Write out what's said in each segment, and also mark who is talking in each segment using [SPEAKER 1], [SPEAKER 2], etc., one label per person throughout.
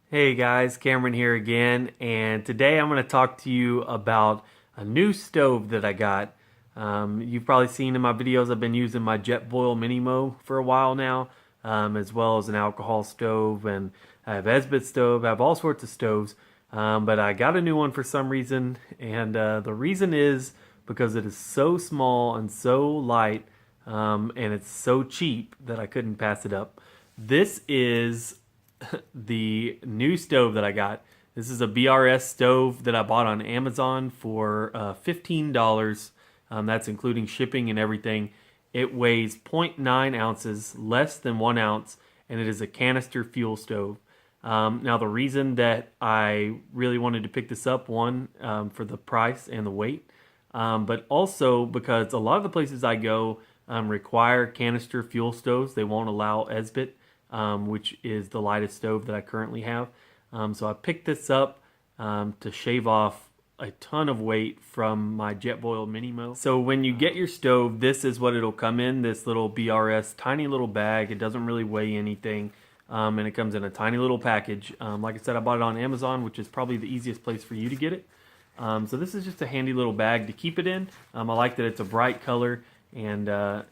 [SPEAKER 1] Hey guys, Cameron here again, and today I'm going to talk to you about a new stove that I got. You've probably seen in my videos I've been using my Jetboil Minimo for a while now, as well as an alcohol stove, and I have Esbit stove, I have all sorts of stoves, but I got a new one for some reason, and the reason is because it is so small and so light, and it's so cheap that I couldn't pass it up. This is the new stove that I got. This is a BRS stove that I bought on Amazon for $15. That's including shipping and everything. It weighs zero point 0.9 ounces, less than 1 ounce, and it is a canister fuel stove. Now, the reason that I really wanted to pick this up, one, for the price and the weight, but also because a lot of the places I go require canister fuel stoves. They won't allow Esbit, which is the lightest stove that I currently have. So I picked this up to shave off a ton of weight from my Jetboil Minimo. So when you get your stove, this is what it'll come in, this little BRS tiny little bag. It doesn't really weigh anything, and it comes in a tiny little package. Like I said, I bought it on Amazon, which is probably the easiest place for you to get it. So this is just a handy little bag to keep it in. I like that it's a bright color, and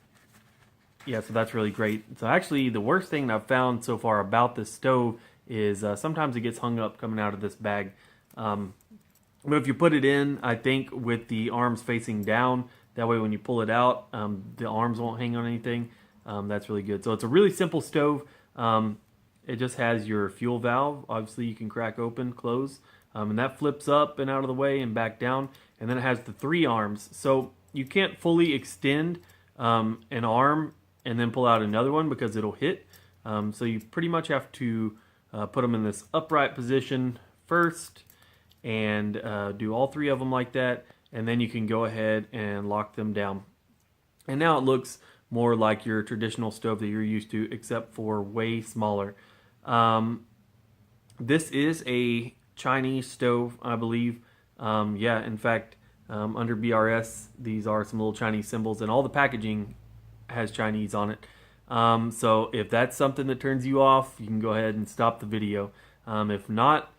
[SPEAKER 1] yeah, so that's really great. So actually, the worst thing I've found so far about this stove is sometimes it gets hung up coming out of this bag. But if you put it in, I think with the arms facing down, that way when you pull it out, the arms won't hang on anything. That's really good. So it's a really simple stove. It just has your fuel valve. Obviously, you can crack open, close, and that flips up and out of the way and back down. And then it has the 3 arms. So you can't fully extend an arm and then pull out another one because it'll hit. So you pretty much have to put them in this upright position first and do all 3 of them like that, and then you can go ahead and lock them down. And now it looks more like your traditional stove that you're used to, except for way smaller. This is a Chinese stove, I believe. Yeah, in fact, under BRS, these are some little Chinese symbols, and all the packaging has Chinese on it. So if that's something that turns you off, you can go ahead and stop the video. If not,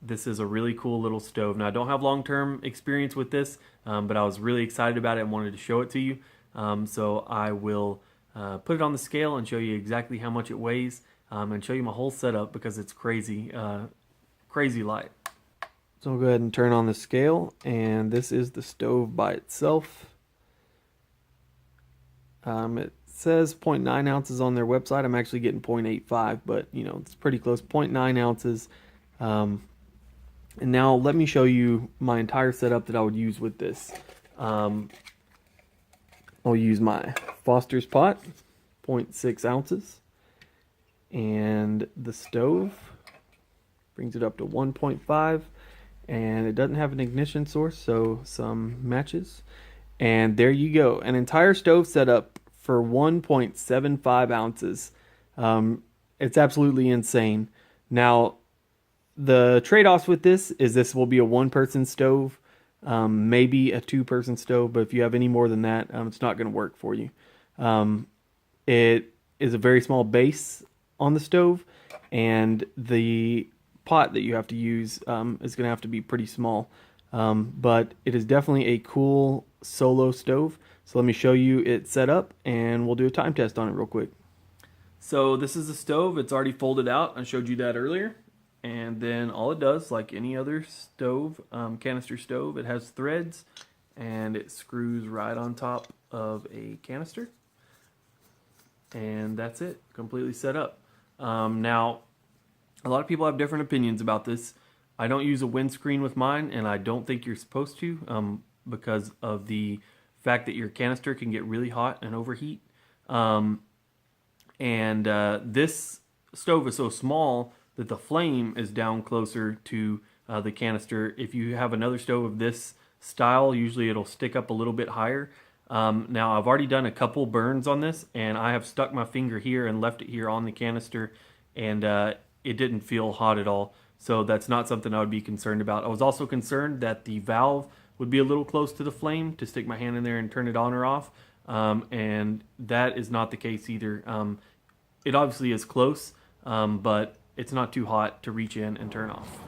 [SPEAKER 1] this is a really cool little stove. Now, I don't have long-term experience with this, but I was really excited about it and wanted to show it to you. So I will put it on the scale and show you exactly how much it weighs, and show you my whole setup because it's crazy, crazy light. So I'll go ahead and turn on the scale, and this is the stove by itself. It says 0.9 ounces on their website. I'm actually getting 0.85, but you know, it's pretty close. 0.9 ounces. And now let me show you my entire setup that I would use with this. I'll use my Foster's pot, 0.6 ounces. And the stove brings it up to 1.5. And it doesn't have an ignition source, so some matches. And there you go, an entire stove setup for 1.75 ounces. It's absolutely insane. Now, the trade-offs with this is this will be a 1-person stove, maybe a 2-person stove, but if you have any more than that, it's not going to work for you. It is a very small base on the stove, and the pot that you have to use is going to have to be pretty small. But it is definitely a cool solo stove. So let me show you it set up, and we'll do a time test on it real quick. So this is the stove. It's already folded out. I showed you that earlier. And then all it does, like any other stove, canister stove, it has threads, and it screws right on top of a canister. And that's it, completely set up. Now, a lot of people have different opinions about this. I don't use a windscreen with mine, and I don't think you're supposed to, because of the fact that your canister can get really hot and overheat. This stove is so small that the flame is down closer to the canister. If you have another stove of this style, usually it'll stick up a little bit higher. Now, I've already done a couple burns on this, and I have stuck my finger here and left it here on the canister, and it didn't feel hot at all. So that's not something I would be concerned about. I was also concerned that the valve would be a little close to the flame to stick my hand in there and turn it on or off. And that is not the case either. It obviously is close, but it's not too hot to reach in and turn off.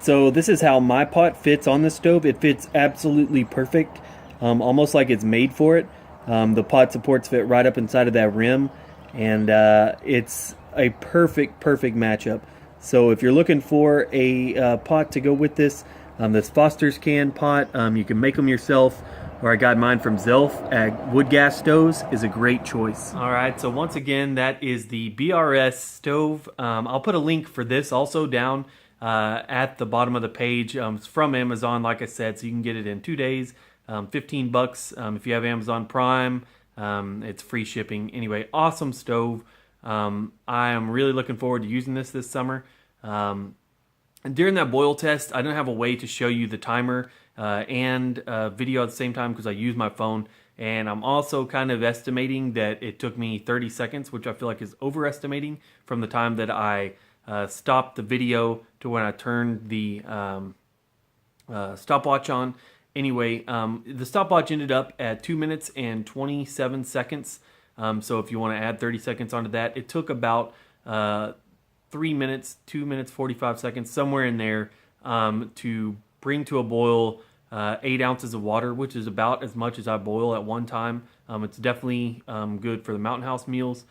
[SPEAKER 1] So this is how my pot fits on the stove. It fits absolutely perfect, almost like it's made for it. The pot supports fit right up inside of that rim, and it's a perfect matchup. So if you're looking for a pot to go with this Foster's can pot, you can make them yourself, or I got mine from Zelph at wood gas stoves, is a great choice. All right, so once again, that is the BRS stove. I'll put a link for this also down at the bottom of the page. It's from Amazon, like I said, so you can get it in 2 days, 15 bucks. If you have Amazon Prime, it's free shipping. Anyway, awesome stove. I am really looking forward to using this summer. And during that boil test, I don't have a way to show you the timer and video at the same time because I use my phone. And I'm also kind of estimating that it took me 30 seconds, which I feel like is overestimating from the time that I stopped the video to when I turned the stopwatch on. Anyway, the stopwatch ended up at 2 minutes and 27 seconds. So if you want to add 30 seconds onto that, it took about 3 minutes, 2 minutes, 45 seconds, somewhere in there, to bring to a boil 8 ounces of water, which is about as much as I boil at one time. It's definitely good for the Mountain House meals.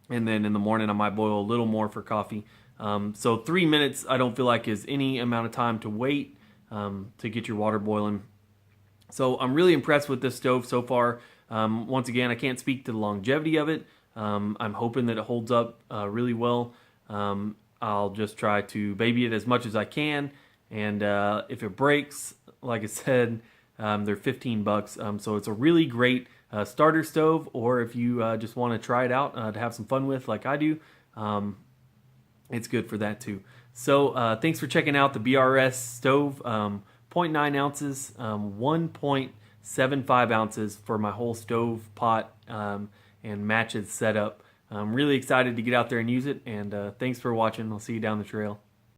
[SPEAKER 1] And then in the morning, I might boil a little more for coffee. So 3 minutes, I don't feel like is any amount of time to wait to get your water boiling. So I'm really impressed with this stove so far. Once again, I can't speak to the longevity of it. I'm hoping that it holds up really well. I'll just try to baby it as much as I can. And if it breaks, like I said, they're 15 bucks. So it's a really great starter stove, or if you just want to try it out to have some fun with like I do, it's good for that too. So thanks for checking out the BRS stove. 0.9 ounces, 1.75 ounces for my whole stove pot and matches setup. I'm really excited to get out there and use it, and thanks for watching. I'll see you down the trail.